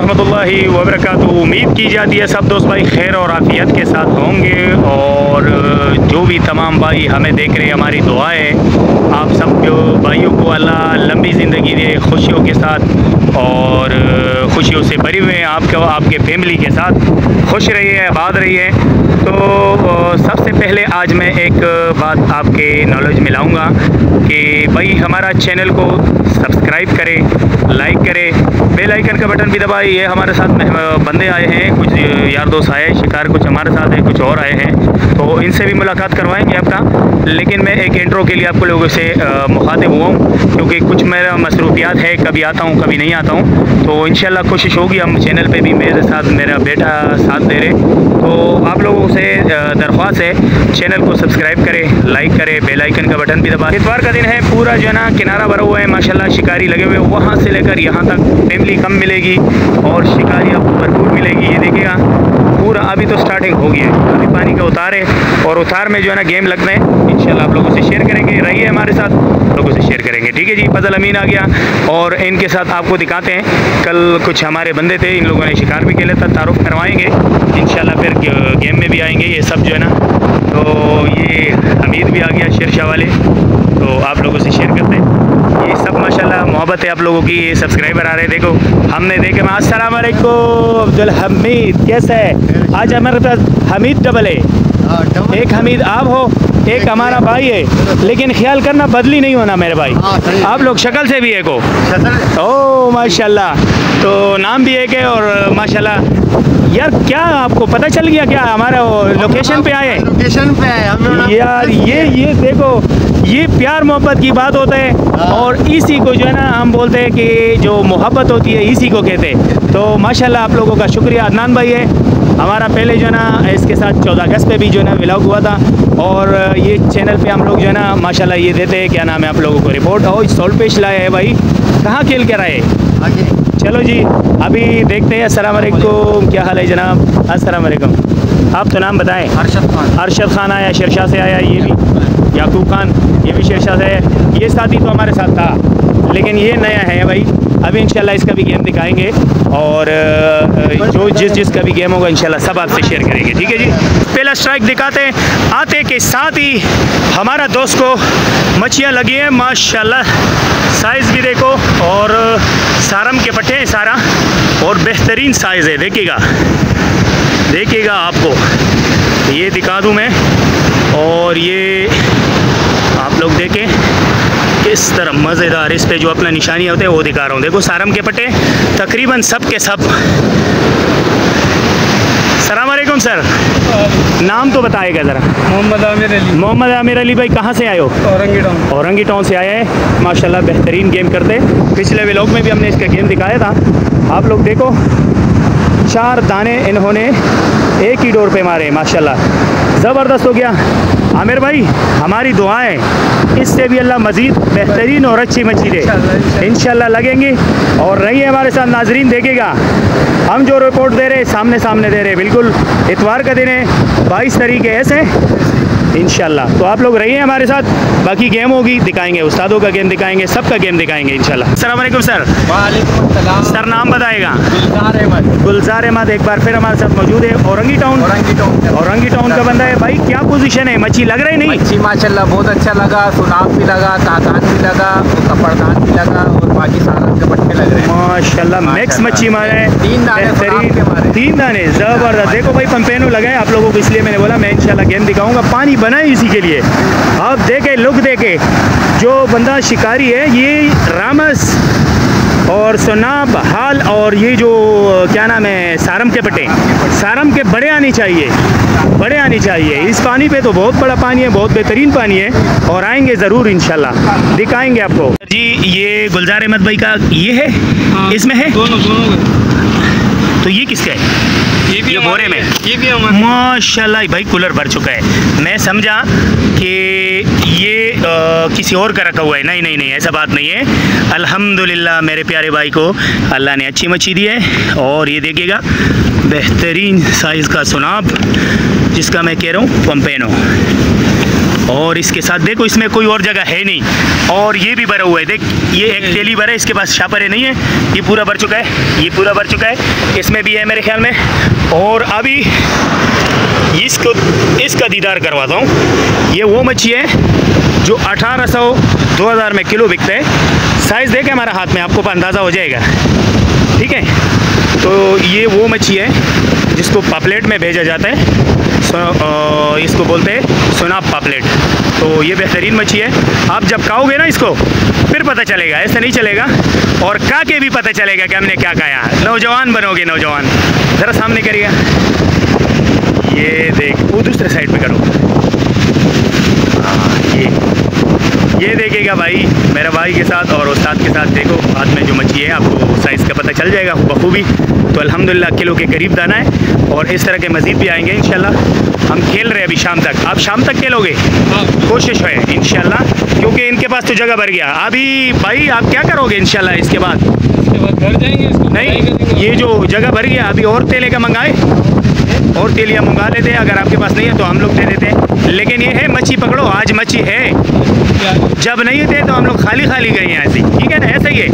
वरहमतुल्लाहि वबरकातुहू। उम्मीद की जाती है सब दोस्त भाई खैर और आफियत के साथ होंगे, और जो भी तमाम भाई हमें देख रहे हैं, हमारी दुआ है आप सब जो भाइयों को अल्लाह लंबी ज़िंदगी दे, खुशियों के साथ और खुशियों से भरी हुए हैं, आपके फैमिली के साथ खुश रहिए, आबाद रहिए। तो सबसे पहले आज मैं एक बात आपके नॉलेज में लाऊँगा कि भाई हमारा चैनल को सब्सक्राइब करें, लाइक करें, बेल आइकन का बटन भी दबाएं। ये हमारे साथ बंदे आए हैं, कुछ यार दोस्त आए हैं, शिकार कुछ हमारे साथ है, कुछ और आए हैं, तो इनसे भी मुलाकात करवाएंगे आपका। लेकिन मैं एक इंट्रो के लिए आपको लोगों से मुखातिब हुआ हूँ, क्योंकि कुछ मेरा मसरूफियात है, कभी आता हूँ कभी नहीं आता हूँ। तो इंशाल्लाह कोशिश होगी, हम चैनल पे भी मेरे साथ मेरा बेटा साथ दे रहे। तो आप लोगों से दरख्वास्त है चैनल को सब्सक्राइब करें, लाइक करें, बेल आइकन का बटन भी दबाएं। इतवार का दिन है, पूरा जो है ना किनारा भरा हुआ है माशाल्लाह, शिकारी लगे हुए, वहाँ से लेकर यहाँ तक फैमिली कम मिलेगी और शिकारी आपको भरपूर मिलेगी। ये देखिएगा पूरा अभी तो स्टार्टिंग हो गई है, अभी पानी का उतार है और उतार में जो है ना गेम लगना है। इंशाल्लाह आप लोगों से शेयर करेंगे, रहिए हमारे साथ, लोगों से शेयर करेंगे। ठीक है जी, फजल अमीन आ गया और इनके साथ आपको दिखाते हैं। कल कुछ हमारे बंदे थे, इन लोगों ने शिकार भी खेला था, तारुफ करवाएंगे इंशाल्लाह, फिर गेम में भी आएंगे ये सब जो है ना। तो ये हमीद भी आ गया शेरशाह वाले, तो आप लोगों से शेयर करते हैं। ये सब माशाल्लाह मोहब्बत है आप लोगों की, ये सब्सक्राइबर आ रहे हैं, देखो हमने देखे। अस्सलाम वालेकुम अब्दुल हमीद, कैसा है? आज हमारे पास हमीद डबल है, एक हमीद आप हो, एक हमारा भाई है, लेकिन ख्याल करना बदली नहीं होना मेरे भाई, आप लोग शक्ल से भी एक हो। ओ माशाल्लाह, तो नाम भी एक है और माशाल्लाह। यार क्या आपको पता चल गया क्या हमारा लोकेशन पे आए? लोकेशन पे आए हम यार, ये देखो, ये प्यार मोहब्बत की बात होता है और इसी को जो है ना हम बोलते हैं कि जो मोहब्बत होती है इसी को कहते हैं। तो माशाल्लाह आप लोगों का शुक्रिया। अदनान भाई है हमारा, पहले जो है ना इसके साथ 14 अगस्त पे भी जो है ना व्लॉग हुआ था, और ये चैनल पे हम लोग जो है ना माशाल्लाह ये देते हैं, क्या नाम है आप लोगों को, रिपोर्ट। और सोल पेश लाए है भाई, कहाँ खेल कर आए? चलो जी अभी देखते हैं। अस्सलाम वालेकुम, क्या हाल है जनाब? अस्सलाम वालेकुम, आप तो नाम बताएं। अरशद खान आया, शेरशाह से आया, ये भी याकूब खान, ये भी शेरशाह से है। ये साथी तो हमारे साथ था, लेकिन ये नया है भाई। अभी इंशाल्लाह इसका भी गेम दिखाएंगे और जो जिसका भी गेम होगा इंशाल्लाह सब आपसे शेयर करेंगे। ठीक है जी, पहला स्ट्राइक दिखाते हैं। आते के साथ ही हमारा दोस्त को मछलियाँ लगी हैं माशाल्लाह, साइज़ भी देखो, और सारम के पट्टे हैं सारा, और बेहतरीन साइज़ है। देखिएगा आपको ये दिखा दूँ मैं, और ये आप लोग देखें किस तरह मज़ेदार, इस पे जो अपना निशानी होते हैं वो दिखा रहा हूँ। देखो सारम के पट्टे तकरीबन सब के सब। अस्सलाम वालेकुम सर, नाम तो बताएगा ज़रा। मोहम्मद आमिर अली। मोहम्मद आमिर अली भाई, कहाँ से आए हो? औरंगी टाउन से आए हैं माशाल्लाह, बेहतरीन गेम करते। पिछले व्लॉग में भी हमने इसका गेम दिखाया था, आप लोग देखो 4 दाने इन्होंने एक ही डोर पे मारे माशाल्लाह, ज़बरदस्त हो गया। आमिर भाई हमारी दुआएं इससे भी अल्लाह मज़ीद बेहतरीन और अच्छी मछली दे, इंशाल्लाह लगेंगी। और रहिए हमारे साथ नाजरीन, देखेगा हम जो रिपोर्ट दे रहे सामने दे रहे, बिल्कुल इतवार का दिन है, 22 तारीख है ऐसे इंशाल्लाह। तो आप लोग रहिए हमारे साथ, बाकी गेम होगी दिखाएंगे, उस्तादों का गेम दिखाएंगे, सबका गेम दिखाएंगे इंशाल्लाह। अस्सलाम वालेकुम सर। वालेकुम सलाम सर, नाम बताएगा? गुलजार अहमद एक बार फिर हमारे साथ मौजूद है। औरंगी टाउन का बंदा है भाई, क्या पोजीशन है? मच्छी लग रही नहीं? मच्छी माशाल्लाह बहुत अच्छा लगा, सुनाब भी लगा, काकान भी लगा, कपड़दान भी लगा, और बाकी सारा के पट्टे लग रहे हैं माशाल्लाह। मैक्स मच्छी मारे, 3 दाने, 3 दाने ज़बरदस्त। देखो भाई पंपेनो लगाए आप लोगों को, इसलिए मैंने बोला मैं इंशाल्लाह गेम दिखाऊंगा। पानी बना ही इसी के लिए, आप देखे लुक देखे, जो बंदा शिकारी है ये रामस और सुनाब हाल, और ये जो क्या नाम है सारम के पट्टे, सारम के बड़े आनी चाहिए। इस पानी पे तो बहुत बड़ा पानी है, बहुत बेहतरीन पानी है, और आएंगे ज़रूर इंशाल्लाह, दिखाएंगे आपको जी। ये गुलजार अहमद भाई का ये है, इसमें है दोनों तो ये किसका है? ये बोरे में, ये भी माशाल्लाह भाई कूलर भर चुका है। मैं समझा कि ये किसी और का रखा हुआ है, नहीं ऐसा बात नहीं है। अल्हम्दुलिल्लाह मेरे प्यारे भाई को अल्लाह ने अच्छी मच्छी दी है, और ये देखिएगा बेहतरीन साइज़ का सुनाब, जिसका मैं कह रहा हूँ पंपेनो। और इसके साथ देखो इसमें कोई और जगह है नहीं, और ये भी भरा हुआ है। देख ये एक तेली भरा है, इसके पास शापरे नहीं है, ये पूरा भर चुका है, ये पूरा भर चुका है, इसमें भी है मेरे ख्याल में। और अभी इसका दीदार करवाता हूँ। ये वो मच्छी है जो 1800-2000 में किलो बिकता है। साइज़ देखे हमारा हाथ में, आपको अंदाज़ा हो जाएगा, ठीक है। तो ये वो मच्छी है जिसको पापलेट में भेजा जाता है, इसको बोलते हैं सुनाब पापलेट। तो ये बेहतरीन मच्छी है। आप जब खाओगे ना इसको फिर पता चलेगा, ऐसा नहीं चलेगा, और खा के भी पता चलेगा कि हमने क्या खाया। नौजवान बनोगे, नौजवान। ज़रा सामने करिएगा, ये देख, वो दूसरे साइड पे करो। हाँ ये देखिएगा भाई, मेरा भाई के साथ और उस्ताद के साथ। देखो हाथ में जो मच्छी है, आपको साइज़ का पता चल जाएगा बखूबी। तो अल्हम्दुलिल्लाह किलो के करीब दाना है, और इस तरह के मज़ीद भी आएंगे इंशाल्लाह। हम खेल रहे हैं अभी शाम तक, आप शाम तक खेलोगे? कोशिश है इंशाल्लाह, क्योंकि इनके पास तो जगह भर गया। अभी भाई आप क्या करोगे इंशाल्लाह इसके बाद? घर जाएंगे, नहीं, ये जो जगह भर गया, अभी और तेले का मंगाए, और तेलियाँ मंगा लेते हैं। अगर आपके पास नहीं है तो हम लोग दे देते हैं। लेकिन ये है, मच्छी पकड़ो, आज मच्छी है। जब नहीं थे तो हम लोग खाली खाली गए यहाँ से, ठीक है ना, ऐसा ही है।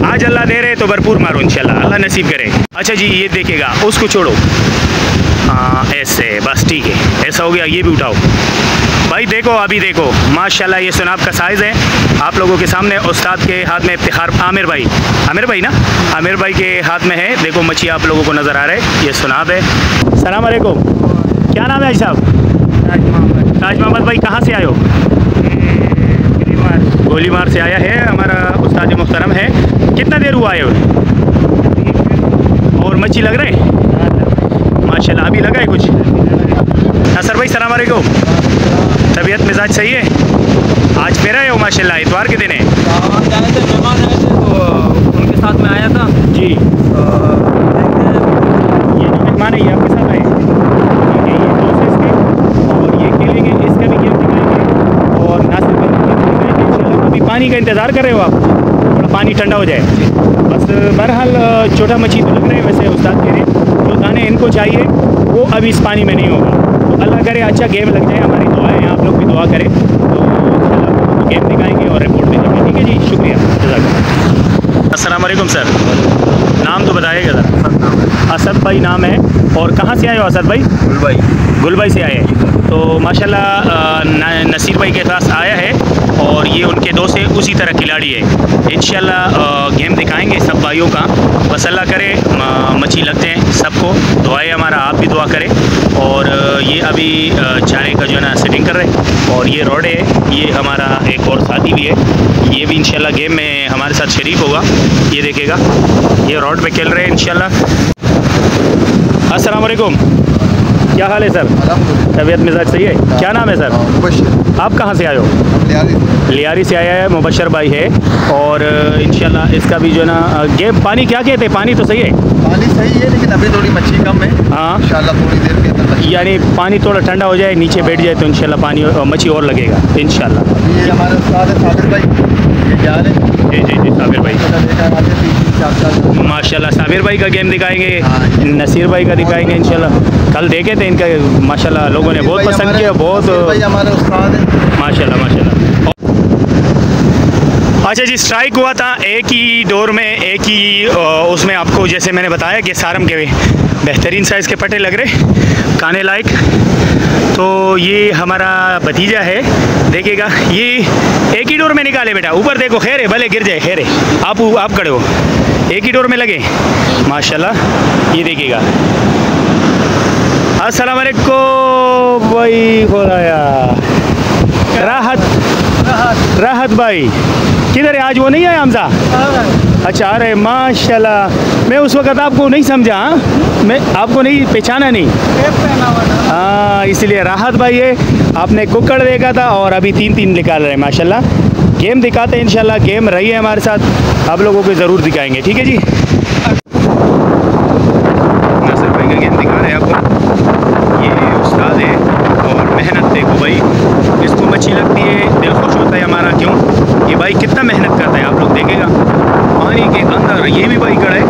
आज अल्लाह दे रहे तो भरपूर मारो इंशाल्लाह, अल्लाह नसीब करे। अच्छा जी, ये देखेगा, उसको छोड़ो, हाँ ऐसे बस, ठीक है, ऐसा हो गया। ये भी उठाओ भाई। देखो अभी देखो माशाल्लाह, ये सुनाब का साइज़ है आप लोगों के सामने। उस्ताद के हाथ में इफ्तिखार, आमिर भाई ना, आमिर भाई के हाथ में है। देखो मच्छी आप लोगों को नज़र आ रहा है, ये सुनाब है। सलाम अलैकुम, क्या नाम है भाई साहब? ताज मोहम्मद भाई, कहाँ से आए हो? गोलीमार से आया है हमारा उस्ताद मुहतरम है। कितना देर हुआ आए हो? और मच्छी लग रहे हैं माशाल्लाह, अभी लगा है कुछ? नसर भाई सलाम अलैकुम, तबीयत मिजाज सही है? आज फिर आए हो माशाल्लाह, इतवार के दिन है। मेहमान आए थे तो उनके साथ में आया था जी। ये जो मेहमान है ये आपके साथ आए, ठीक है, ये दोस्त है इसके, और ये खेलेंगे, इसका भी गेम दिखाएंगे, और नासिर भाई इंशाल्लाह। अभी पानी का इंतज़ार कर रहे हो आप? थोड़ा पानी ठंडा हो जाए बस। बहरहाल छोटा मच्छी तो लग रहे हैं वैसे उस्ताद कह रहे हैं, जो दाने इनको चाहिए वो अभी इस पानी में नहीं होगा। तो अल्लाह करे अच्छा गेम लग जाए, हमारी दुआ है, आप लोग भी दुआ करें तो गेम दिखाएंगे और रिपोर्ट भी देंगे, ठीक है जी, शुक्रिया, जज़ाकल्लाह। अस्सलाम वालेकुम सर, नाम तो बताइएगा सर। असद भाई नाम है, और कहाँ से आए हो असद भाई? गुलबाई से आए हैं। तो माशाल्लाह नसीर भाई के पास आया है, और ये उनके दोस्त है, उसी तरह खिलाड़ी है। इंशाल्लाह गेम दिखाएंगे सब भाइयों का, बस अल्लाह करे मच्छी लगते हैं सबको। दुआएं हमारा, आप भी दुआ करें। और ये अभी चारे का जो है ना सेटिंग कर रहे हैं, और ये रोड है, ये हमारा एक और साथी भी है, ये भी इंशाल्लाह गेम में हमारे साथ शरीक होगा। ये देखेगा, ये रोड पे खेल रहे हैं इंशाल्लाह। अस्सलाम वालेकुम, क्या हाल है सर? तबीयत मिजाज सही है? क्या नाम है सर? मुबशर। आप कहाँ से आए हो? लियारी से आया है, मुबशर भाई है। और इंशाल्लाह इसका भी जो है ना गेम। पानी क्या कहते हैं? पानी तो सही है? पानी सही है, लेकिन अभी थोड़ी मच्छी कम है। हाँ इंशाल्लाह थोड़ी देर के अंदर, यानी पानी थोड़ा ठंडा हो जाए, नीचे बैठ जाए, तो इंशाल्लाह पानी मच्छी और लगेगा इंशाल्लाह। ये हमारे उस्ताद है साबिर भाई, ये क्या है? जी जी जी, साबिर भाई माशाल्लाह। साबिर भाई का गेम दिखाएंगे, नसीर भाई का दिखाएंगे इंशाल्लाह। कल देखे थे इनका, माशाल्लाह लोगों ने बहुत पसंद किया, बहुत भाई हमारे उस्ताद है माशाल्लाह माशाल्लाह। अच्छा जी, स्ट्राइक हुआ था एक ही डोर में, एक ही उसमें आपको जैसे मैंने बताया कि सारम के बेहतरीन साइज़ के पट्टे लग रहे, खाने लायक। तो ये हमारा भतीजा है, देखिएगा, ये एक ही डोर में निकाले बेटा, ऊपर देखो, खैर है, भले गिर जाए, खैर है, आप खड़े हो, एक ही डोर में लगे माशाल्लाह। ये देखिएगा। अस्सलाम वालेकुम भाई, खुदाया राहत भाई किधर है? आज वो नहीं आया हमजा? अच्छा, अरे माशाल्लाह, मैं उस वक़्त आपको नहीं समझा, मैं आपको नहीं पहचाना नहीं। हाँ, इसलिए राहत भाई है। आपने कुक्कड़ देखा था, और अभी 3-3 निकाल रहे हैं माशाल्लाह। गेम दिखाते हैं इंशाल्लाह, गेम रही है हमारे साथ, आप लोगों को ज़रूर दिखाएंगे, ठीक है जी। नासिर भाई का गेम दिखा रहे हैं आपको, ये उस्ताद है, और मेहनत देखो भाई, इसको मच्छी लगती है, दिल खुश होता है हमारा। क्यों? ये भाई कितना मेहनत करता है, आप लोग देखेगा पानी के अंदर। ये भी भाई खड़ा है,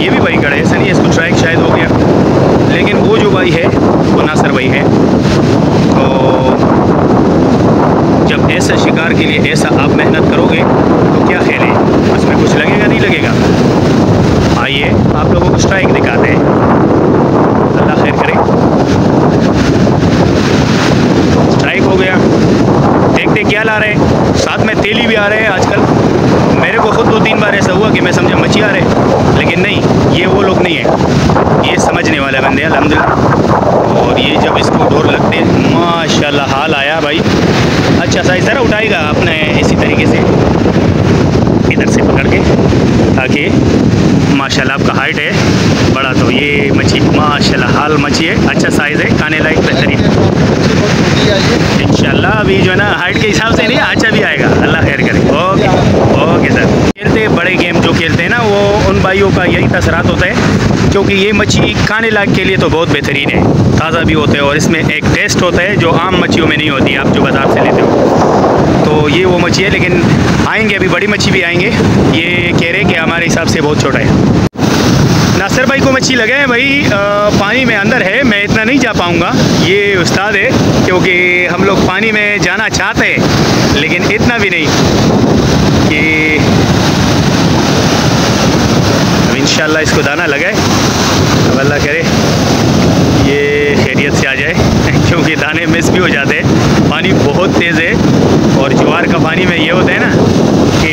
ये भी भाई खड़ा है, ऐसा नहीं है इसको ट्राइक शायद हो गया, लेकिन वो जो भाई है वो नासिर भाई है। तो जब ऐसा शिकार के लिए ऐसा आप मेहनत करोगे तो क्या ख्याल है, उसमें कुछ लगेगा नहीं लगेगा। आइए आप लोगों को स्ट्राइक दिखाते हैं, अल्लाह खैर करे। स्ट्राइक हो गया, देखते क्या ला रहे हैं, साथ में तेली भी आ रहे हैं आजकल। मेरे को खुद 2-3 बार ऐसा हुआ कि मैं समझा मच्छी आ रहे, लेकिन नहीं, ये वो लोग नहीं है, ये समझने वाले बंदे हैं अल्हम्दुलिल्लाह। और ये जब इसको डोर लगते हैं माशाल्लाह हाल आया भाई। अच्छा साइज ज़रा उठाएगा अपने इसी तरीके से इधर से पकड़ के, ताकि माशाल्लाह आपका हाइट है बड़ा, तो ये मच्छी माशाल्लाह हाल मच्छी है, अच्छा साइज़ है, खाने लायक बेहतरीन। इंशाल्लाह अभी जो है ना हाइट के हिसाब से नहीं, अच्छा भी आएगा, अल्लाह खैर करे। Okay okay sir. खेलते बड़े गेम जो खेलते हैं ना, वो उन भाइयों का यही तसरात होता है, क्योंकि ये मच्छी खाने लायक के लिए तो बहुत बेहतरीन है, ताज़ा भी होते हैं और इसमें एक टेस्ट होता है जो आम मच्छियों में नहीं होती, आप जो बाज़ार से लेते हो। तो ये वो मच्छी है, लेकिन आएंगे अभी बड़ी मच्छी भी आएंगे। ये कह रहे कि हमारे हिसाब से बहुत छोटा है। नासिर भाई को मच्छी लगे हैं भाई, पानी में अंदर है, मैं इतना नहीं जा पाऊँगा, ये उस्ताद है, क्योंकि हम लोग पानी में जाना चाहते हैं लेकिन इतना भी नहीं कि अब इंशाल्लाह इसको दाना लगाए, अब अल्लाह करे ये खैरियत से आ जाए क्योंकि दाने मिस भी हो जाते हैं, पानी बहुत तेज़ है। और ज्वार का पानी में ये होता है ना कि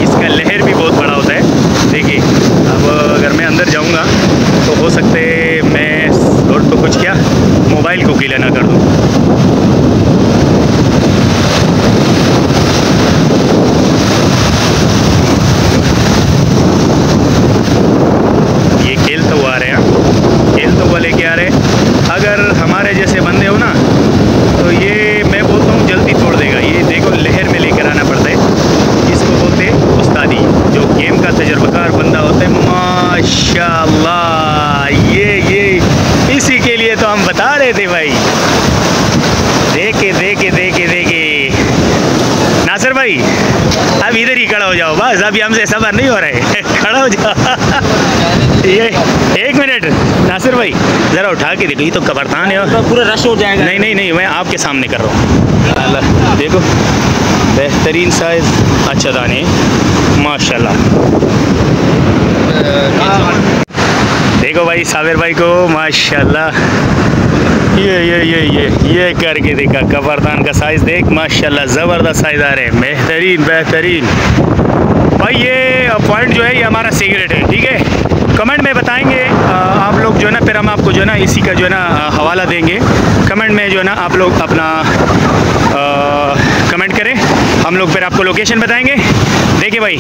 इसका लहर भी बहुत बड़ा होता है। देखिए अब अगर मैं अंदर जाऊंगा तो हो सकते मैं और तो कुछ क्या मोबाइल को गीला ना कर दूं। ये खेलते हुआ आ रहे हैं, खेलते हुआ लेके आ रहे हैं। अगर हमारे जैसे बंदे हो ना तो ये मैं बोलता हूँ जल्दी तोड़ देगा। ये देखो लहर में लेकर आना पड़ता है, इसको बोलते हैं उस्तादी। जो गेम का तजर्बाकार बंदा होता है माशाल्लाह, ये इसी के लिए तो हम बता रहे थे भाई। देखे देखे देखे देखे नासिर भाई अब इधर ही खड़ा हो जाओ बस, अभी हमसे सबर नहीं हो रहा है खड़ा हो जाओ। ये 1 मिनट नासिर भाई ज़रा उठा के देखो, ये तो कब्रिस्तान है, पूरा रश हो जाएगा। नहीं नहीं नहीं, मैं आपके सामने कर रहा हूँ। अल्लाह देखो बेहतरीन साइज़, अच्छा दाने माशाल्लाह। देखो भाई साबिर भाई को माशाल्लाह, ये करके देखा, कब्रिस्तान का साइज़ देख माशाल्लाह, ज़बरदस्त साइज़ आ रहे हैं, बेहतरीन बेहतरीन। भाई ये पॉइंट जो है ये हमारा सीक्रेट है, ठीक है। कमेंट में बताएंगे आप लोग जो है ना, फिर हम आपको जो है ना इसी का जो है ना हवाला देंगे। कमेंट में जो है ना आप लोग अपना कमेंट करें, हम लोग फिर आपको लोकेशन बताएंगे। देखिए भाई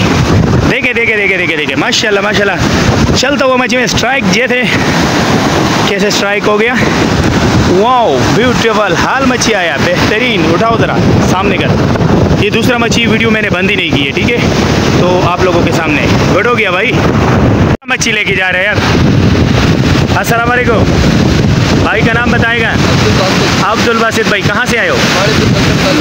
देखे देखे देखे देखे देखे माशाल्लाह माशाल्लाह। चलता हुआ मच्छी में स्ट्राइक ये थे, कैसे स्ट्राइक हो गया, वाओ ब्यूटीफुल हाल मच्छी आया, बेहतरीन। उठाओ ज़रा सामने कर, ये दूसरा मच्छी वीडियो मैंने बंद ही नहीं की है, ठीक है, तो आप लोगों के सामने गुड हो गया भाई। मच्छी लेके जा रहे हैं यार। अस्सलाम वालेकुम, भाई का नाम बताएगा? अब्दुल बासित भाई, कहाँ से आए हो?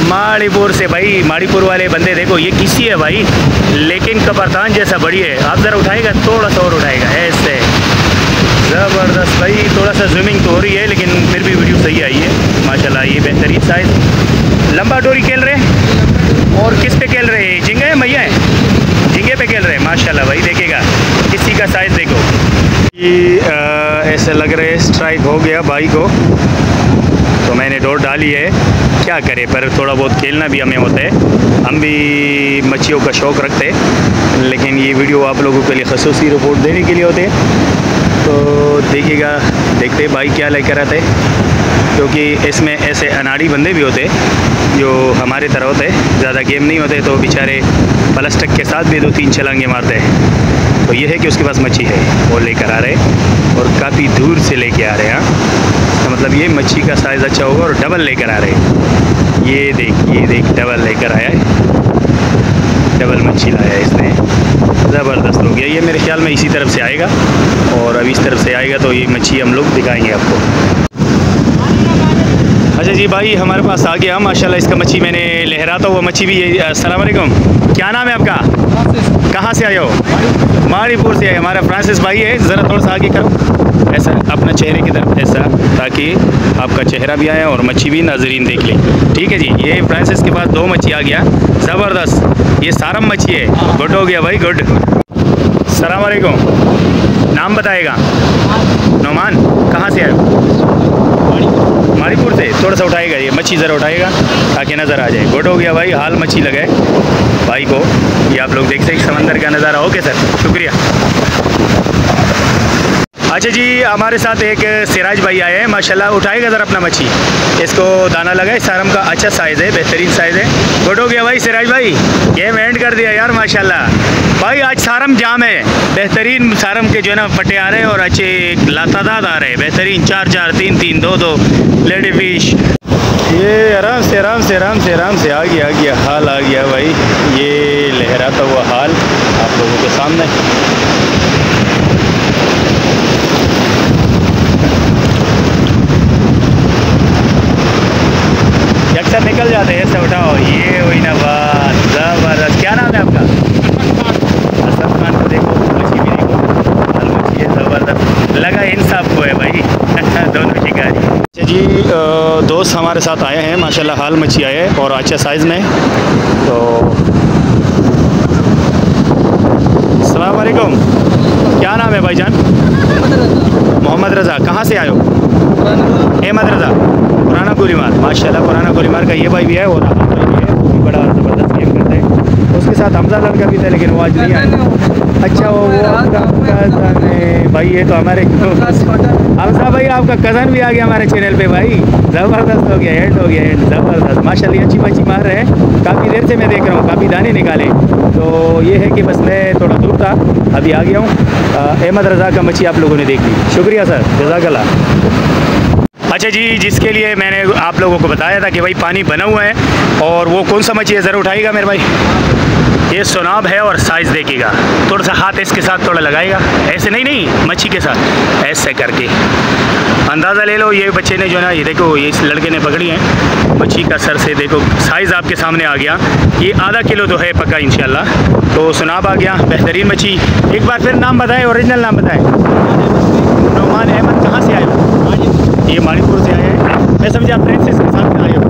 माड़ीपुर से। भाई माड़ीपुर वाले बंदे देखो ये किसी है भाई, लेकिन कब्रिस्तान जैसा बड़ी है। आप ज़रा उठाएगा, थोड़ा सा और उठाएगा, ऐसे ज़बरदस्त भाई। थोड़ा सा स्विमिंग तो हो रही है लेकिन फिर भी वीडियो सही आई है माशाल्लाह। ये बेहतरीन साइज़, लंबा डोरी खेल रहे हैं। और किस पे खेल रहे हैं? झींगे है मैया है, झींगे पे खेल रहे हैं माशाल्लाह भाई। देखेगा किसी का साइज़ देखो, ये ऐसे लग रहे स्ट्राइक हो गया भाई को, तो मैंने डोर डाली है। क्या करें, पर थोड़ा बहुत खेलना भी हमें होता है, हम भी मच्छियों का शौक़ रखते हैं, लेकिन ये वीडियो आप लोगों के लिए खसूसी रिपोर्ट देने के लिए होते हैं। तो देखिएगा, देखते भाई क्या लेकर आते हैं, क्योंकि इसमें ऐसे अनाड़ी बंदे भी होते जो हमारे तरह होते, ज़्यादा गेम नहीं होते, तो बेचारे प्लास्टिक के साथ भी 2-3 छलांगे मारते हैं। तो ये है कि उसके पास मच्छी है, वो लेकर आ रहे हैं और काफ़ी दूर से लेके आ रहे हैं। तो मतलब ये मच्छी का साइज़ अच्छा होगा और डबल लेकर आ रहे हैं। ये देख डबल लेकर आया है, डबल मच्छी लाया है इसने, ज़बरदस्त हो गया। ये मेरे ख्याल में इसी तरफ से आएगा और अब इस तरफ से आएगा तो ये मच्छी हम लोग दिखाएंगे आपको। अच्छा जी, जी भाई हमारे पास आ गया माशाल्लाह इसका मच्छी, मैंने लहराता हुआ मच्छी भी ये। अस्सलाम वालेकुम, क्या नाम है आपका? कहाँ से आए हो? माड़ीपुर से आए। हमारा फ्रांसिस भाई है। ज़रा थोड़ा सा आगे करो, ऐसा अपना चेहरे की तरफ ऐसा, ताकि आपका चेहरा भी आए और मच्छी भी नाजरीन देख लें। ठीक है जी, ये फ्रांसिस के पास 2 मच्छी आ गया, ज़बरदस्त। ये सारम मच्छी है, गुड हो गया भाई, गुड। अस्सलाम वालेकुम, नाम बताएगा? नोमान, कहाँ से आए हो? माड़ीपुर से। थोड़ा सा उठाएगा ये मच्छी, ज़रा उठाएगा ताकि नज़र आ जाए। गुड हो गया भाई, हाल मच्छी लगाए भाई को। ये आप लोग देख सकते समंदर का नज़ारा। ओके सर, शुक्रिया। अच्छा जी, हमारे साथ एक सिराज भाई आए हैं माशाल्लाह, उठाएगा ज़रा अपना मच्छी। इसको दाना लगा है, सारम का अच्छा साइज़ है, बेहतरीन साइज़ है। गुड हो गया भाई सिराज भाई, गेम एंड कर दिया यार माशाल्लाह। भाई आज सारम जाम है, बेहतरीन सारम के जो है ना फटे आ रहे हैं और अच्छे लातादाद आ रहे हैं, बेहतरीन 4-4, 3-3, 2-2 लेडी फिश। ये आराम से आराम से आराम से आराम से आ गया हाल आ गया भाई। ये लहराता हुआ हाल आप लोगों के सामने। अक्सर निकल जाते हैं, ऐसे उठाओ। ये हुई ना बात, ज़बरदस्त। क्या नाम है आपका? असद खान को देखो, मच्छी भी देखो, हाल मच्छी है, ज़बरदस्त लगा इंसाफ को है भाई दोनों शिकारी। अच्छा जी, दोस्त हमारे साथ आए हैं माशाल्लाह, हाल मच्छी आए हैं और अच्छा साइज़ में। तो अस्सलाम वालेकुम, क्या नाम है भाईजान? मोहम्मद रज़ा। कहाँ से आए हो? अहमद रज़ा, पुराना गोलीमार। माशाल्लाह पुराना गोलीमार का ये भाई भी है और आप भाई भी है, वो भी बड़ा ज़बरदस्त गेम करते हैं। उसके साथ हमजा लड़का भी था लेकिन वो आज नहीं आया। अच्छा वो आपका कज़न है भाई, ये तो हमारे हमजा भाई आपका कज़न भी आ गया हमारे चैनल पे भाई। ज़बरदस्त हो गया, एंड हो गया, एंड ज़बरदस्त माशाल्लाह। अच्छी मच्छी मार रहे हैं, काफ़ी देर से मैं देख रहा हूँ, काफ़ी दाने निकाले। तो ये है कि बस मैं थोड़ा दूर था, अभी आ गया हूँ। अहमद रज़ा का मच्छी आप लोगों ने देख ली, शुक्रिया सर, जज़ाकल्लाह। अच्छा जी, जिसके लिए मैंने आप लोगों को बताया था कि भाई पानी बना हुआ है, और वो कौन सा मच्छी है ज़रा उठाइएगा मेरे भाई। ये सुनाब है और साइज़ देखिएगा, थोड़ा सा हाथ इसके साथ थोड़ा लगाएगा, ऐसे नहीं मच्छी के साथ ऐसे करके अंदाज़ा ले लो। ये बच्चे ने जो है ना, ये देखो, ये इस लड़के ने पकड़ी है मच्छी का, सर से देखो साइज़ आपके सामने आ गया। ये आधा किलो तो है पक्का इंशाल्लाह। तो सुनाब आ गया, बेहतरीन मच्छी। एक बार फिर नाम बताएं, ओरिजिनल नाम बताएं। नोमान अहमद। कहाँ से आए हो? ये माड़ीपुर से आए हैं। मैं समझा फ्रेंड्स के साथ आए हो,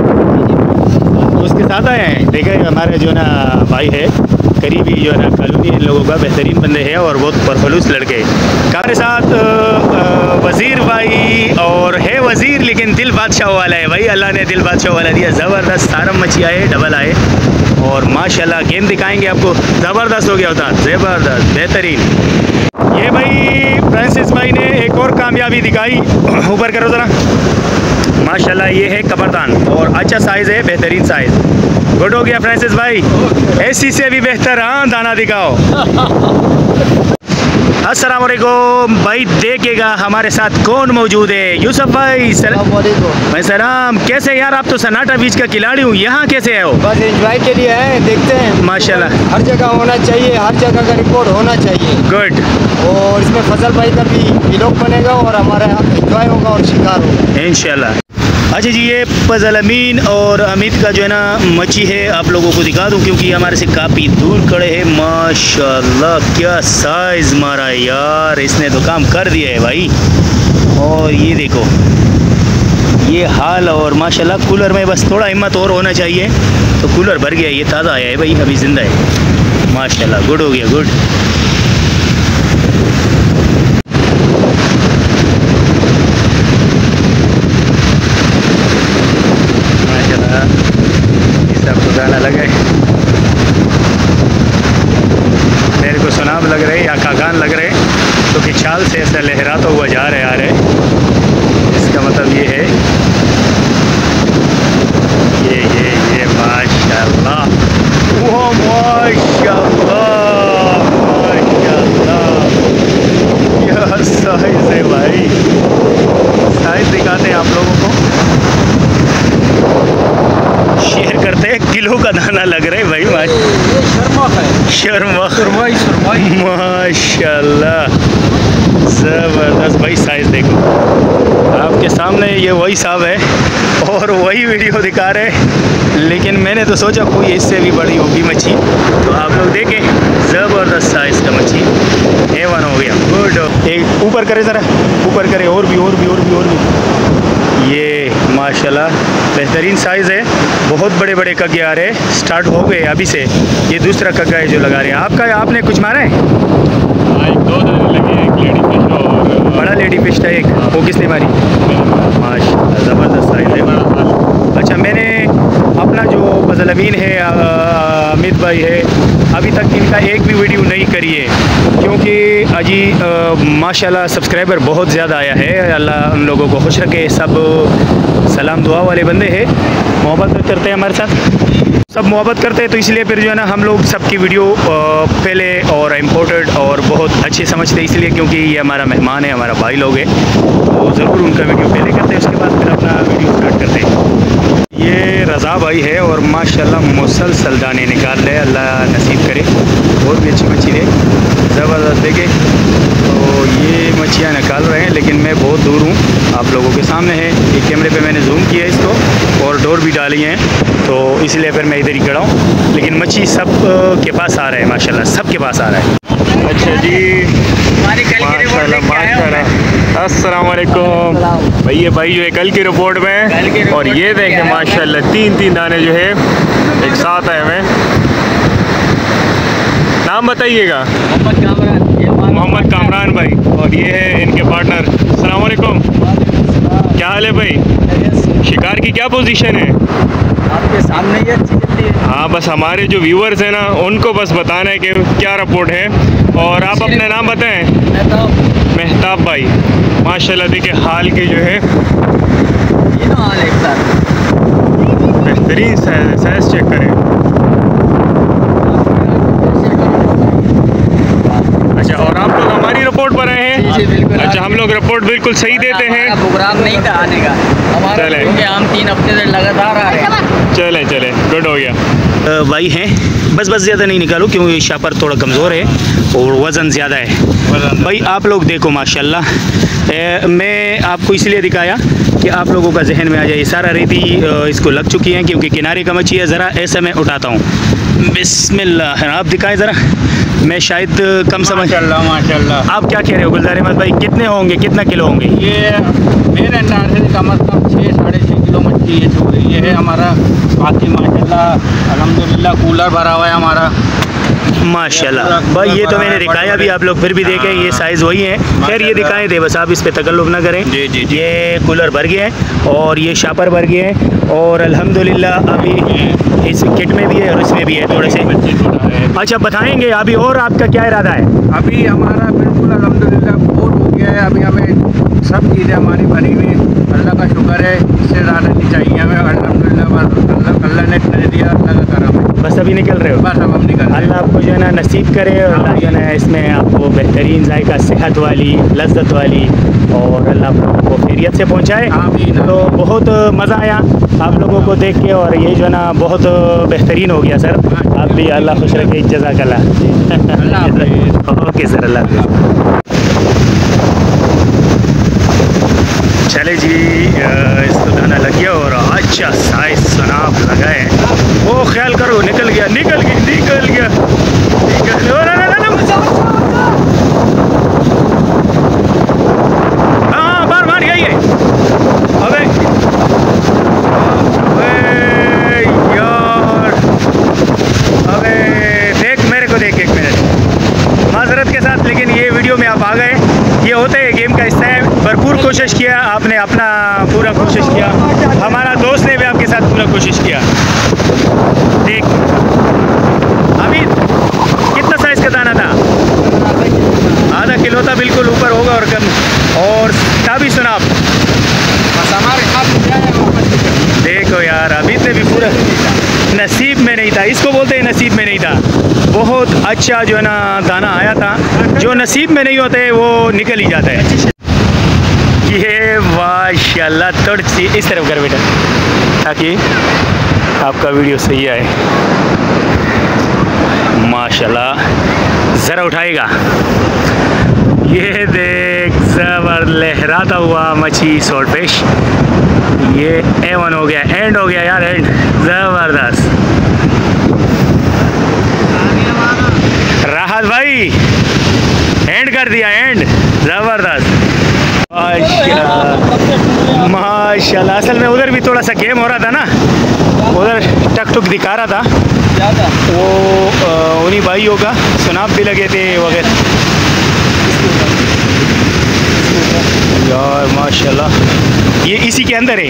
उसके साथ आए हैं। देखे हमारे जो ना भाई है, करीबी जो है ना कॉलोनी इन लोगों का, बेहतरीन बंदे हैं और बहुत परफलूस लड़के। हमारे साथ वज़ीर भाई, और है वज़ीर लेकिन दिल बादशाह वाला है भाई, अल्लाह ने दिल बादशाह वाला दिया। ज़बरदस्त सारम मच्छी आए, डबल आए और माशाल्लाह गेम दिखाएंगे आपको। ज़बरदस्त हो गया होता, ज़बरदस्त बेहतरीन। ये भाई फ्रांसिस भाई ने एक और कामयाबी दिखाई, ऊपर करो ज़रा। माशाल्लाह ये है कबरदान और अच्छा साइज़ है, बेहतरीन साइज़। गुड हो गया फ्रांसिस भाई, ऐसी से भी बेहतर। हाँ दाना दिखाओ। अस्सलाम वालेकुम भाई, देखिएगा हमारे साथ कौन मौजूद है। यूसुफ भाई मैं सलाम। कैसे यार, आप तो सन्नाटा बीच का खिलाड़ी हूँ, यहाँ कैसे है हो? बस एंजॉय के लिए है, देखते हैं माशाल्लाह। हर जगह होना चाहिए, हर जगह का रिपोर्ट होना चाहिए। गुड। और इसमें फजल भाई का भी व्लॉग बनेगा और हमारा एंजॉय होगा और शिकार होगा इंशाल्लाह। अच्छा जी, ये फजल अमीन और अमित का जो है ना मच्छी है, आप लोगों को दिखा दूं क्योंकि हमारे से काफ़ी दूर खड़े हैं। माशाल्लाह क्या साइज़ मारा है यार, इसने तो काम कर दिया है भाई। और ये देखो ये हाल, और माशाल्लाह कूलर में बस थोड़ा हिम्मत और होना चाहिए तो कूलर भर गया। ये ताज़ा आया है भाई, अभी ज़िंदा है माशाल्लाह। गुड हो गया, गुड। गाना लगे, मेरे को सुनाब लग रहे या कागान लग रहे, क्योंकि चाल से ऐसा लहराता हुआ जा रहे आ रहे। इसका मतलब ये है, ये माशाल्लाह, वो माशाल्लाह क्या साइज़ है भाई। साइज़ दिखाते हैं आप लोगों को, शेयर करते हैं। किलो का दाना लग रहा है भाई। ये शर्मा शर्मा सुरमई सुरमई माशाल्लाह, ज़बरदस्त भाई। साइज़ देखो आपके सामने, ये वही साहब है और वही वीडियो दिखा रहे, लेकिन मैंने तो सोचा कोई इससे भी बड़ी होगी मच्छी, तो आप लोग देखें ज़बरदस्त साइज़ का मच्छी A1 हो गया। गुड। एक ऊपर करे ज़रा, ऊपर करे, और भी और भी और भी और भी। ये माशाल्लाह बेहतरीन साइज़ है, बहुत बड़े बड़े कग्गे आ रहे हैं, स्टार्ट हो गए अभी से। ये दूसरा कग्गा है जो लगा रहे हैं। आपका आपने कुछ मारा है? एक दो दाने लगे, एक लेडी फिश और बड़ा लेडी फिश था एक, वो किसने मारी? माशाल्लाह ज़बरदस्त साइज़ है। अच्छा, मैंने अपना जो फजल अमीन है, अमित भाई है, अभी तक इनका एक भी वीडियो नहीं करी है, क्योंकि अजी माशाल्लाह सब्सक्राइबर बहुत ज़्यादा आया है। अल्लाह उन लोगों को खुश रखे। सब सलाम दुआ वाले बंदे हैं, मोहब्बत करते हैं हमारे साथ, सब मोहब्बत करते हैं, तो इसलिए फिर जो है ना हम लोग सबकी वीडियो पहले और इम्पोर्टेड और बहुत अच्छे समझते हैं, इसलिए क्योंकि ये हमारा मेहमान है, हमारा भाई लोग हैं, तो ज़रूर उनका वीडियो पहले करते हैं, उसके बाद फिर अपना वीडियो स्टार्ट करते हैं। ये रज़ा भाई है और माशाल्लाह मुसलसल दाने निकाल रहे, अल्लाह नसीब करे, बहुत भी अच्छी मच्छी है, ज़बरदस्त। देखे तो ये मच्छियाँ निकाल रहे हैं, लेकिन मैं बहुत दूर हूँ, आप लोगों के सामने है। एक कैमरे पे मैंने जूम किया इसको और डोर भी डाली हैं, तो इसलिए फिर मैं इधर ही खड़ा हूँ, लेकिन मच्छी सब के पास आ रहा है माशाल्लाह, सब के पास आ रहा है। अच्छा जी, माशाल्लाह माशाल्लाह। अस्सलाम वालेकुम भाई। ये भाई जो है कल की रिपोर्ट में, और ये देखें माशाल्लाह तीन दाने जो है एक साथ आए हुए। नाम बताइएगा? मोहम्मद कामरान भाई, और ये है इनके पार्टनर। अस्सलाम वालेकुम, क्या हाल है भाई? शिकार की क्या पोजीशन है? आपके सामने ही अच्छी चलती है। हाँ, बस हमारे जो व्यूअर्स हैं ना, उनको बस बताना है कि क्या रिपोर्ट है, और आप अपना नाम बताएं। मेहताब भाई, माशाल्लाह देखिए हाल के जो है बेहतरीन साइज चेक करें। अच्छा, और आप लोग हमारी रिपोर्ट पर आए हैं? जी बिल्कुल। अच्छा, हम लोग रिपोर्ट बिल्कुल सही देते हैं। प्रोग्राम नहीं था आने का हमारा, चले। क्योंकि हम 3 हफ्ते से लगातार आ रहे हैं। चले गुड हो गया। भाई हैं, बस ज़्यादा नहीं निकालो, क्योंकि शापर थोड़ा कमज़ोर है और वज़न ज़्यादा है। भाई आप लोग देखो माशाल्लाह, मैं आपको इसलिए दिखाया कि आप लोगों का जहन में आ जाए। सारा रेती इसको लग चुकी है, क्योंकि किनारे का मच्छी है। ज़रा ऐसा मैं उठाता हूँ, बिस्मिल्लाह, आप दिखाएं ज़रा, मैं शायद कम समझ। माशाल्लाह। आप क्या कह रहे हो गुलजार अहमद भाई, कितने होंगे, कितना किलो होंगे? ये मेरे अंदाज से का मतलब 6-6.5 किलो मच्छी ये छू रही है हमारा। बाकी माशाल्लाह अल्हम्दुलिल्लाह कूलर भरा हुआ है हमारा माशाल्लाह। भाई ये तो मैंने दिखाया भी, आप लोग फिर भी देखें, ये साइज़ वही है। खैर ये दिखाएं दे, बस आप इस पे तकल्लुफ़ ना करें। जी जी जी। ये कूलर भर गए हैं और ये शापर भर गए हैं, और अल्हम्दुलिल्लाह अभी इस किट में भी है और इसमें भी है थोड़े से। अच्छा बताएंगे अभी, और आपका क्या इरादा है? अभी हमारा बिल्कुल अल्हम्दुलिल्लाह पूर्ण हो गया है। अभी हमें सब चीज़ें हमारी भरी हुई, अल्लाह का शुक्र है, इससे ज़्यादा नहीं चाहिए हमें। अल्हम्दुलिल्लाह अल्लाह ने इतना दिया, अल्लाह का करम है। बस अभी निकल रहे हो? बस अब हम निकल रहे हैं। अल्लाह आपको जो है ना नसीब करे, और अल्लाह जो है ना इसमें आपको बेहतरीन जायका, सेहत वाली, लज्जत वाली, और अल्लाह आपको खैरियत से पहुँचाए। आमीन। तो बहुत मज़ा आया आप लोगों को देख के, और ये जो है ना बहुत बेहतरीन हो गया सर। आप भी अल्लाह खुश रखे, जज़ाकल्लाह। ओके सर, अल्लाह हाफ़िज़। चले जी, इसको दाना लग गया और अच्छा साइज सनाब लगा है। वो ख्याल करो, निकल गया। हाँ बार गई है। अबे यार, अबे देख मेरे को, देख 1 मिनट माजरत के साथ, लेकिन ये वीडियो में आप आ गए, ये होते है गेम का हिस्सा है। भरपूर कोशिश किया आपने, अपना पूरा कोशिश किया, हमारा दोस्त ने भी आपके साथ पूरा कोशिश किया। देख अभी कितना साइज़ का दाना था? आधा किलो था, बिल्कुल ऊपर होगा और कम। और था भी सुना आप, देखो यार, अभी से भी पूरा नसीब में नहीं था, इसको बोलते हैं नसीब में नहीं था। बहुत अच्छा जो है ना दाना आया था, जो नसीब में नहीं होते वो निकल ही जाता है। ये माशाल्लाह, थोड़ी सी इस तरफ कर बेटा, ताकि आपका वीडियो सही आए। माशाल्लाह। ज़रा उठाएगा, ये देख ज़बर लहराता हुआ मच्छी स्वॉर्ड फिश। ये A1 हो गया, एंड हो गया यार, एंड ज़बरदस्त। राहत भाई एंड कर दिया, एंड ज़बरदस्त माशाल्लाह माशाल्लाह। असल में उधर भी थोड़ा सा गेम हो रहा था ना, उधर टक टुक दिखा रहा था वो उन्हीं भाइयों का, सुनाब भी लगे थे वगैरह यार माशाल्लाह। ये इसी के अंदर है,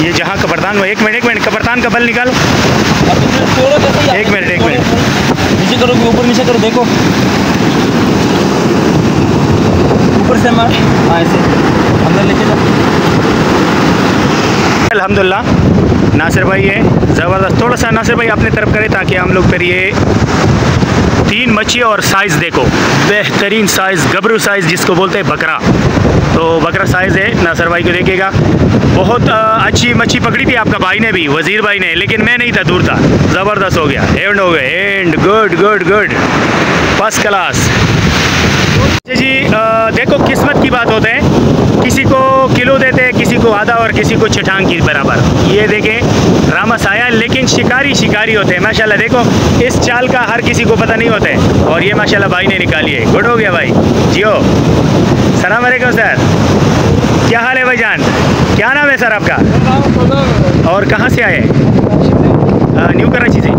ये जहाँ कब्रस्तान में। एक मिनट कब्रस्तान का बल निकालो। एक मिनट नीचे करो, ऊपर नीचे करो, देखो ऊपर से मार, ऐसे अंदर लेके जाओ। अल्हम्दुलिल्लाह नासिर भाई है ज़बरदस्त। थोड़ा सा नासिर भाई अपने तरफ करें ताकि हम लोग फिर ये 3 मच्छी और साइज़ देखो, बेहतरीन साइज़, गबरू साइज़ जिसको बोलते हैं बकरा, तो बकरा साइज़ है। नासिर भाई को देखिएगा, बहुत अच्छी मच्छी पकड़ी थी आपका भाई ने भी, वज़ीर भाई ने, लेकिन मैं नहीं था, दूर था। ज़बरदस्त हो गया, एंड हो गए, and good good good, first class जी। देखो किस्मत की बात होते हैं, किसी को किलो देते हैं, किसी को आधा और किसी को छटांग की बराबर। ये देखें रामस आया, लेकिन शिकारी होते हैं माशाल्लाह। देखो इस चाल का हर किसी को पता नहीं होता है, और ये माशाल्लाह भाई ने निकाली है। गुड हो गया भाई, जियो। सलाम अलैकुम सर, क्या हाल है भाईजान? क्या नाम है सर आपका, और कहाँ से आए? न्यू कराची से।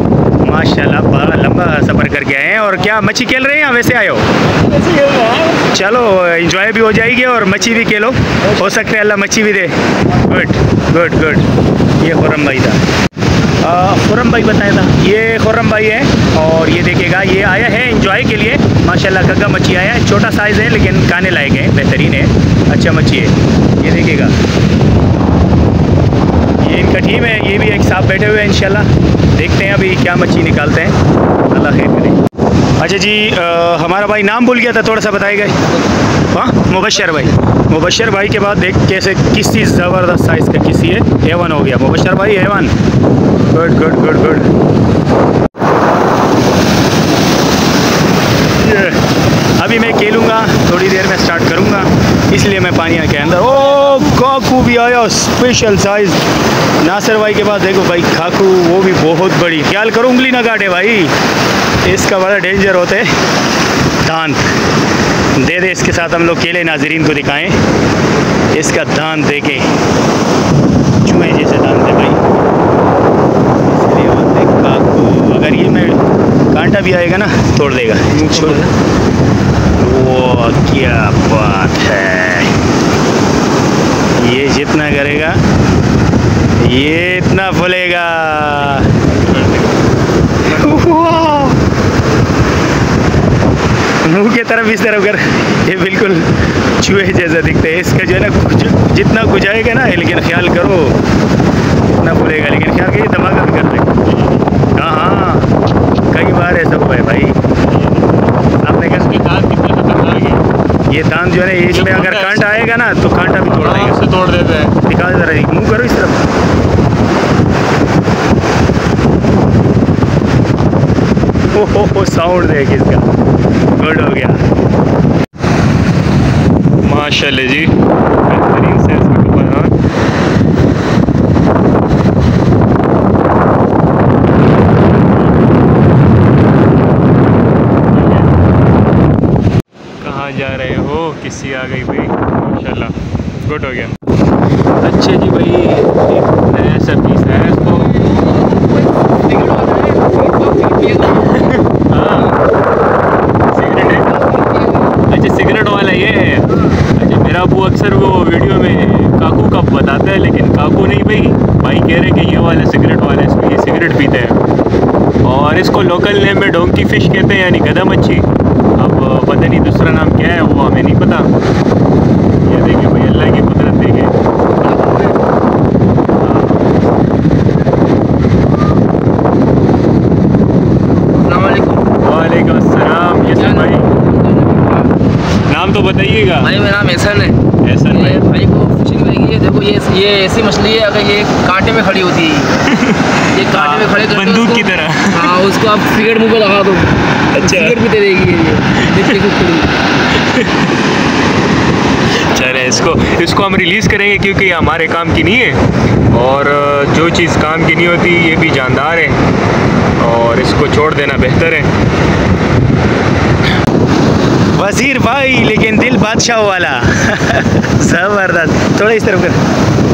माशाल्लाह बड़ा लंबा सफ़र करके आए हैं। और क्या मच्छी खेल रहे हैं या वैसे आए हो? चलो एंजॉय भी हो जाएगी और मच्छी भी खेलो, हो सकता है अल्लाह मच्छी भी दे। Good good good. ये खुर्रम भाई था, खुर्रम भाई बताया था, ये खुर्रम भाई है। और ये देखिएगा, ये आया है एंजॉय के लिए माशाल्लाह। गग्गा मच्छी आया है, छोटा साइज़ है लेकिन खाने लायक है, बेहतरीन है, अच्छा मच्छी है। ये देखिएगा, ये इनका टीम है, ये भी एक साथ बैठे हुए हैं। इंशाल्लाह देखते हैं अभी क्या मच्छी निकालते हैं, अल्लाह खैर करे। अच्छा जी, हमारा भाई नाम भूल गया था, थोड़ा सा बताएगा। हाँ, मुबशर भाई के बाद देख कैसे किसी ज़बरदस्त साइज़ का किसी है। A1 हो गया, मुबशर भाई A1। Good good good good. अभी मैं खेलूँगा, थोड़ी देर में स्टार्ट करूँगा, इसलिए मैं पानी के अंदर। ओ काकू भी आया, स्पेशल साइज़। नासिर भाई के पास देखो भाई काकू, वो भी बहुत बड़ी। ख्याल करो उंगली ना काटे भाई, इसका बड़ा डेंजर होता है। दांत दे दे इसके साथ, हम लोग केले नाजरीन को दिखाएं। इसका दांत देखें, चूहे जैसे दांत है भाई। इसलिए बोलते काकू, अगर ये में कांटा भी आएगा ना तोड़ देगा। वो क्या बात है, ये जितना करेगा ये इतना फूलेगा। मुंह की तरफ इस तरफ कर, ये बिल्कुल चूहे जैसा दिखता है। इसका जो है ना जितना गुजाएगा ना, लेकिन ख्याल करो इतना फूलेगा, लेकिन ख्याल करिए धमाका भी कर ले। हाँ, कई बार ऐसा हुआ है भाई। आपने कहा इसके दांत कितने खतरनाक है। ये दांत जो है ना, इसमें अगर कांटा आएगा ना तो कांटा भी तोड़ देगा, तोड़ देता है। दिखा जरा, मुँह करो इस तरफ। हो साउंड देख इसका, गुड हो गया माशाल्लाह जी, बेहतरीन साइज का कपड़ा। कहाँ जा रहे हो? किसी आ गई भाई, माशाल्लाह गुड हो गया। अच्छा जी भाई, एक नया सा पीस है इसको। अच्छा सिगरेट वाला ये है। अच्छा मेरा अबू अक्सर वो वीडियो में काकू का बताता है, लेकिन काकू नहीं भाई कह रहे कि ये वाला सिगरेट वाला, इसमें ये सिगरेट पीते हैं। और इसको लोकल नेम में डोंकी फ़िश कहते हैं, यानी गधा मच्छी। अब पता नहीं दूसरा नाम क्या है, वो हमें नहीं पता। ये देखिए भाई, अल्लाह की कुदरत देखिए। वालेकुम अस्सलाम। यस भाई, नाम तो बताइएगा। भाई मेरा नाम एहसन है। एहसन भाई, भाई को फिशिंग लगी है, देखो ये ऐसी मछली है, अगर ये कांटे में खड़ी होती है, ये कांटे में खड़े करके बंदूक की उसको- तरह। हाँ, उसको आप सिगरेट मुंह पे लगा दो, सिगरेट भी दे देगी ये चले इसको हम रिलीज़ करेंगे क्योंकि ये हमारे काम की नहीं है, और जो चीज़ काम की नहीं होती ये भी जानदार है, और इसको छोड़ देना बेहतर है। वजीर भाई लेकिन दिल बादशाह वाला ज़बरदस्त। थोड़ा इस तरफ कर।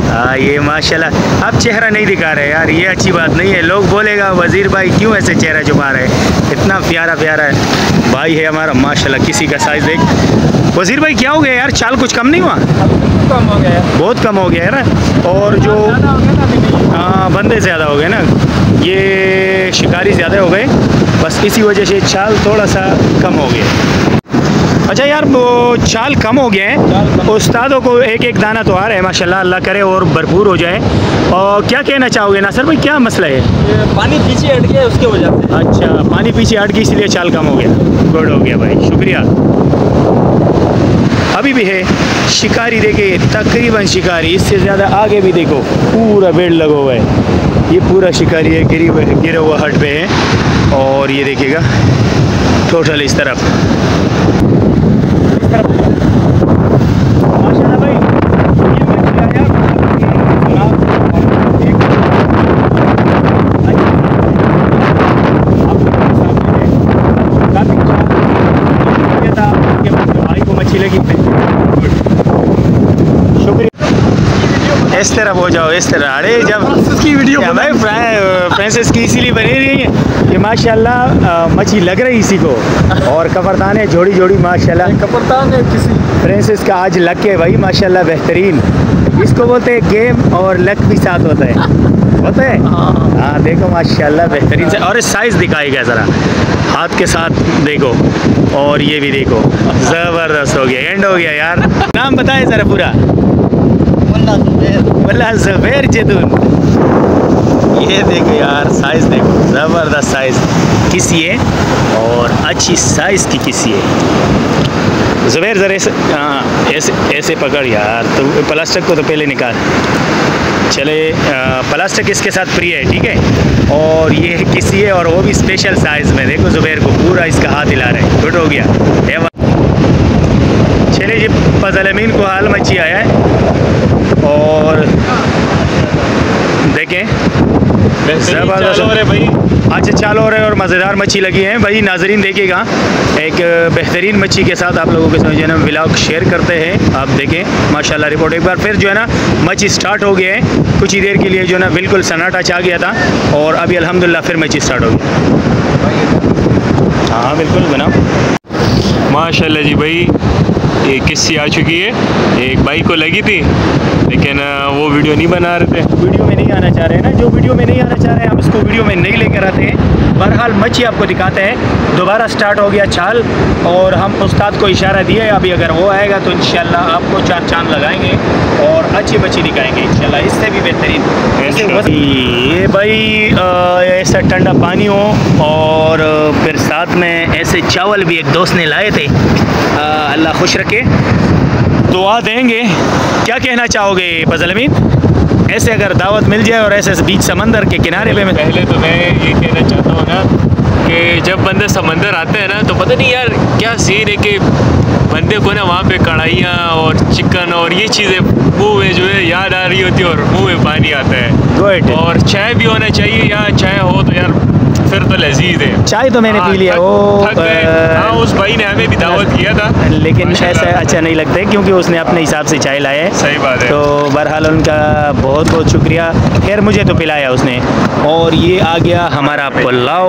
हाँ ये माशाल्लाह आप चेहरा नहीं दिखा रहे यार, ये अच्छी बात नहीं है। लोग बोलेगा वजीर भाई क्यों ऐसे चेहरा छुपा रहे, इतना प्यारा प्यारा है भाई है हमारा माशाल्लाह। किसी का साइज़ देख। वजीर भाई क्या हो गया यार, चाल कुछ कम नहीं हुआ? कम हो गया, बहुत कम हो गया है ना, और जो हाँ बंदे ज़्यादा हो गए ना, ये शिकारी ज़्यादा हो गए, बस इसी वजह से चाल थोड़ा सा कम हो गया। अच्छा यार वो चाल कम हो गया है, उस्तादों को एक एक दाना तो आ रहा है माशाल्लाह, अल्लाह करे और भरपूर हो जाए। और क्या कहना चाहोगे नासिर भाई, क्या मसला है? ये पानी पीछे हट गया उसके वजह से। अच्छा पानी पीछे हट गई इसलिए चाल कम हो गया। गुड हो गया भाई, शुक्रिया। अभी भी है शिकारी, देखे तकरीबन शिकारी, इससे ज़्यादा आगे भी देखो पूरा बेड़ लगा हुआ है, ये पूरा शिकारी है, गिरा हुआ हट पे है। और ये देखिएगा टोटल इस तरफ माशाल्लाह भाई, ये मैंने आया भाई को मच्छी लगी। शुक्रिया। इस तरफ हो जाओ, इस तरह। अरे जब उसकी वीडियो भाई फ्रांसिस की इसीलिए बनी रही है कि माशाल्लाह मच्छी लग रही इसी को, और कपरतान है जोड़ी जोड़ी माशाल्लाह। कपरतान है किसी फ्रांसिस का आज लक है भाई माशाल्लाह बेहतरीन। इसको बोलते हैं गेम और लक भी साथ होता है। हाँ देखो माशाल्लाह बेहतरीन से, और साइज़ दिखाएगा ज़रा हाथ के साथ देखो, और ये भी देखो ज़बरदस्त हो गया, एंड हो गया यार। नाम बताए ज़रा पूरा। वल्ला ज़ुबैर जदून। ये देखो यार साइज़ देखो, ज़बरदस्त साइज़ किसी है, और अच्छी साइज़ की किसी है। ज़ुबैर ज़रा ऐसे, हाँ ऐसे पकड़ यार, तो प्लास्टिक को तो पहले निकाल। चले प्लास्टिक इसके साथ फ्री है, ठीक है। और ये किसी है, और वो भी स्पेशल साइज़ में। देखो ज़ुबैर को पूरा इसका हाथ हिला रहा है, गुड हो गया। चले जी फजल-ए-मीन को हाल मच्छी आया है, और देखें ज़बरदस्त हो रहे भाई। अच्छा चाल हो रहे हैं और मज़ेदार मच्छी लगी है भाई। नाजरीन देखिएगा, एक बेहतरीन मच्छी के साथ आप लोगों के साथ जो है ना व्लॉग शेयर करते हैं। आप देखें माशाल्लाह रिपोर्ट। एक बार फिर जो है ना मच्छी स्टार्ट हो गया है, कुछ ही देर के लिए जो है ना बिल्कुल सन्नाटा छा गया था, और अभी अल्हम्दुलिल्लाह फिर मच्छी स्टार्ट हो गई। हाँ बिल्कुल बनाओ। माशाल्लाह जी भाई, ये किस्सी आ चुकी है। एक भाई को लगी थी, लेकिन वो वीडियो नहीं बना रहे थे। वीडियो में नहीं आना चाह रहे हैं ना, जो वीडियो में नहीं आना चाह रहे हैं हम इसको वीडियो में नहीं लेकर आते हैं। बहरहाल मच्छी आपको दिखाते हैं। दोबारा स्टार्ट हो गया चाल, और हम उस्ताद को इशारा दिए, अभी अगर वो आएगा तो इंशाल्लाह आपको चार चांद लगाएंगे और अच्छी मच्छी दिखाएंगे इंशाल्लाह, इससे भी बेहतरीन। ये भाई ऐसा ठंडा पानी हो, और फिर साथ में ऐसे चावल भी एक दोस्त ने लाए थे, अल्लाह खुश रखे। दुआ देंगे। क्या कहना चाहोगे फजल-ए-मीन, ऐसे अगर दावत मिल जाए और ऐसे बीच समंदर के किनारे पे? पहले तो मैं ये कहना चाहता हूँ ना कि जब बंदे समंदर आते हैं ना, तो पता नहीं यार क्या सीन है कि बंदे को ना वहाँ पे कढ़ाइयाँ और चिकन और ये चीज़ें मुँह में जो है याद आ रही होती है, और मुँह में पानी आता है। गुड। और चाय भी होना चाहिए, या चाय हो तो यार फिर तो लजीज है। चाय तो मैंने पी लिया। वो हाँ उस भाई ने हमें भी दावत किया था, लेकिन ऐसा अच्छा नहीं लगता है क्योंकि उसने अपने हिसाब से चाय लाया है। सही बात है। तो बहरहाल उनका बहुत बहुत शुक्रिया। खैर मुझे तो पिलाया उसने। और ये आ गया हमारा पुलाव,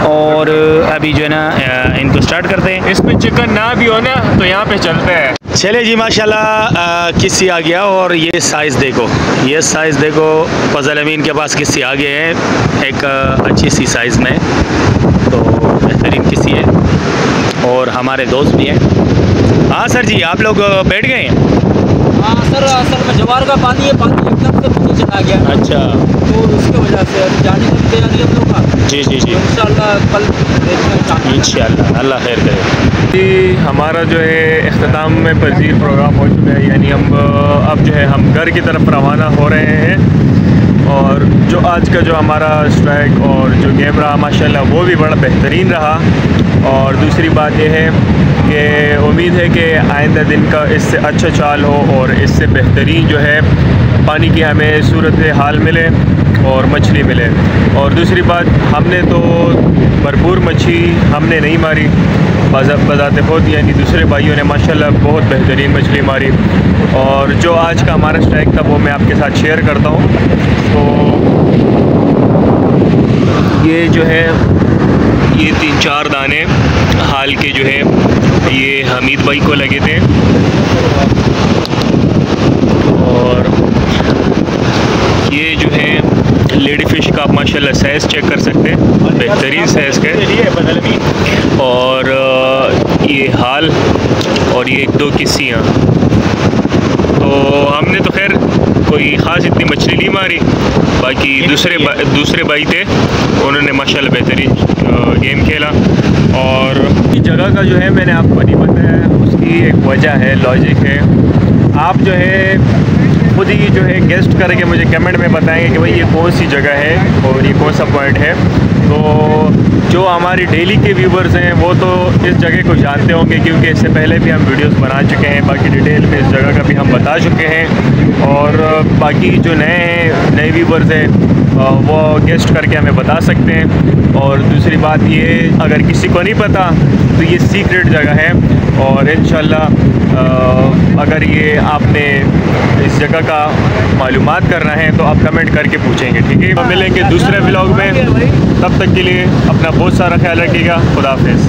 और अभी जो है ना इनको स्टार्ट करते हैं। इसमें चिकन ना भी हो ना तो यहाँ पे चलते हैं। चले जी माशाल्लाह किस्सी आ गया, और ये साइज़ देखो, ये साइज़ देखो। फजल-ए-मीन के पास किस्सी आ गए हैं एक अच्छी सी साइज़ में, तो बेहतरीन किस्सी है, और हमारे दोस्त भी हैं। हाँ सर जी, आप लोग बैठ गए हैं? हाँ सर, असल में जवार का पानी है, पानी एकदम से नीचे चला गया। अच्छा। तो तो उसकी वजह से अभी जाने की तैयारी हम लोग का। जी जी जी, इंशाल्लाह कल देखते हैं इंशाल्लाह, अल्लाह खैर करे। जी, हमारा जो है इख्तिताम में पजीर प्रोग्राम हो चुका है, यानी हम अब जो है हम घर की तरफ रवाना हो रहे हैं। और जो आज का जो हमारा स्ट्राइक और जो गेम रहा माशाल्लाह वो भी बड़ा बेहतरीन रहा। और दूसरी बात यह है कि उम्मीद है कि आइंदा दिन का इससे अच्छा चाल हो और इससे बेहतरीन जो है पानी की हमें सूरत हाल मिले और मछली मिले। और दूसरी बात, हमने तो भरपूर मच्छी हमने नहीं मारी बज़ाते खुद, यानी दूसरे भाइयों ने माशाल्लाह बहुत बेहतरीन मछली मारी। और जो आज का हमारा स्ट्राइक था वो मैं आपके साथ शेयर करता हूँ। तो ये जो है ये 3-4 दाने हाल के जो है ये हमीद भाई को लगे थे। और ये जो है लेडी फ़िश का आप माशाल्लाह साइज़ चेक कर सकते हैं, बेहतरीन साइज़ का है। और ये हाल और ये 1-2 किस्सियाँ। तो हमने तो खैर कोई ख़ास इतनी मछली नहीं मारी, बाकी दूसरे भाई थे, उन्होंने माशाल्लाह बेहतरीन गेम खेला। और इस जगह का जो है मैंने आपको नहीं बताया, उसकी एक वजह है, लॉजिक है। आप जो है खुद ही जो है गेस्ट करके मुझे कमेंट में बताएंगे कि भाई ये कौन सी जगह है और ये कौन सा पॉइंट है। तो जो हमारी डेली के व्यूवर्स हैं वो तो इस जगह को जानते होंगे, क्योंकि इससे पहले भी हम वीडियोस बना चुके हैं, बाकी डिटेल में इस जगह का भी हम बता चुके हैं। और बाकी जो नए व्यूवर्स हैं वो गेस्ट करके हमें बता सकते हैं। और दूसरी बात ये, अगर किसी को नहीं पता तो ये सीक्रेट जगह है। और इंशाल्लाह अगर ये आपने इस जगह का मालूमात करना है तो आप कमेंट करके पूछेंगे, ठीक है। तो मिलेंगे दूसरे व्लॉग में, तब तक के लिए अपना बहुत सारा ख्याल रखिएगा। खुदा हाफिज़।